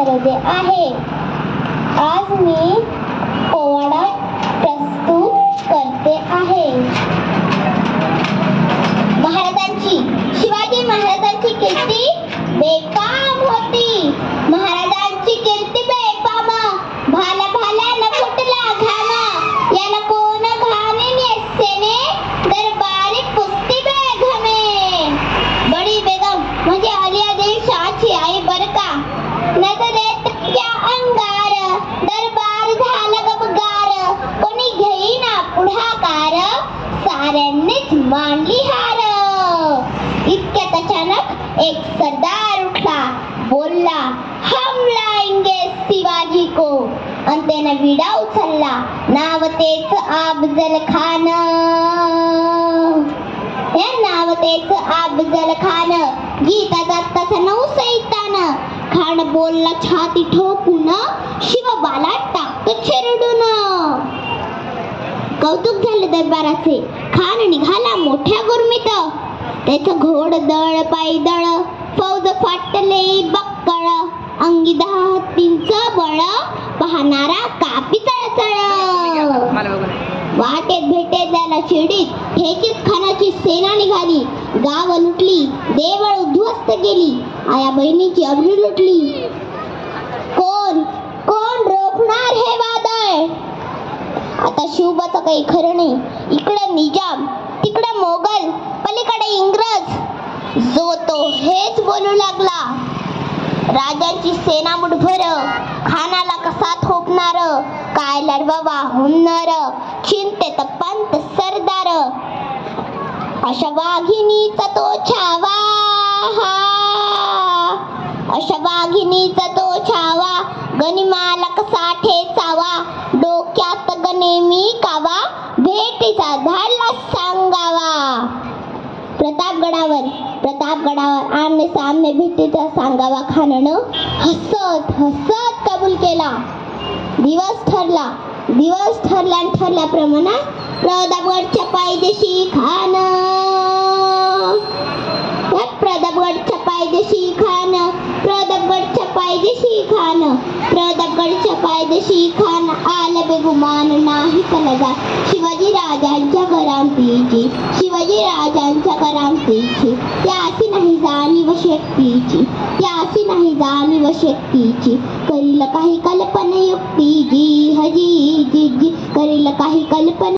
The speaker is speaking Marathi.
करते आहे. आज मी पोवाडा प्रस्तुत करते आहे. शिवाजी महाराजांची कीर्ती बेफाम होती. महाराजांची कीर्ती बेफाम. भाला भाल्यानं फुटला घाम. याला कोण घाणे नेसेने दरबारी पुस्ती बेगमे. बडी बेगम म्हणजे अलियादेवी शाहची आई बर का. नजरेत त्या अंगार दरबार झाला गबगार. कोणी घेईना पुढाकार साऱ्यांनीच मांडली हार. इतक्यात अचानक एक सरदार उठला, बोलला हम लाएंगे शिवाजी को. आणि त्यानं विडा उचलला, नाव तेच अफजल खान. हे नाव तेच अफजल खान. गीता जाताचा नऊ सैतान. खान बोलला छाती ठोकून, शिवबाला टाकतो चिरडून. कौतुक झालं दरबाराचे. खान निघाला मोठ्या गुरमीत. त्याचं घोडदळ पायदळ फौज फाटले बक्कळ. अंगी 10 हत्तींचं बळ पाहणारा कापी चळचळ. वाटेत भेटे त्याला शिर्डीत ठेकीत खानाची सेना निघाली. गाव लुटली, देवळ उद्ध्वस्त केली, आया बहिणीची अब्रू लुटली. कोण कोण रोखणार हे वादळ. आता शिवबाचं काही खरं नाही. इकडं निजाम, तिकडं मोगल, पलीकडे इंग्रज. जो तो हेच बोलू लागला. राजांची सेना मुठभर, खानाला कसा थोपणार. काय लढवा हुन्नर, चिंतेत पंत सरदार. अशा वाघिणीचा तो छावा, अशा वाघिणीचा तो छावा. गनिमाला कसा ठेचावा. डोक्यात गनेमी कावा. भेटीचा धाडला सांगावा. प्रतापगडावर आमने सामने भेटीचा सांगावा. खानानं हसत हसत कबूल केला. दिवस ठरला ठरल्याप्रमाणे प्रतापगडच्या पायदेशी खान. प्रतापगडच्या पायदेशी खान. प्रतापगडच्या पायदेशी खान. प्रतापगडच्या पायदेशी खान. आलं बेगुमान नाही कलगा. शिवाजी राजांच्या करामतीची. शिवाजी राजांच्या करामतीची. त्याची नाही जाणीव शक्तीची. त्याची नाही जाणीव शक्तीची. करील काही कल्पना युक्ती जी हजी जी करील काही कल्पना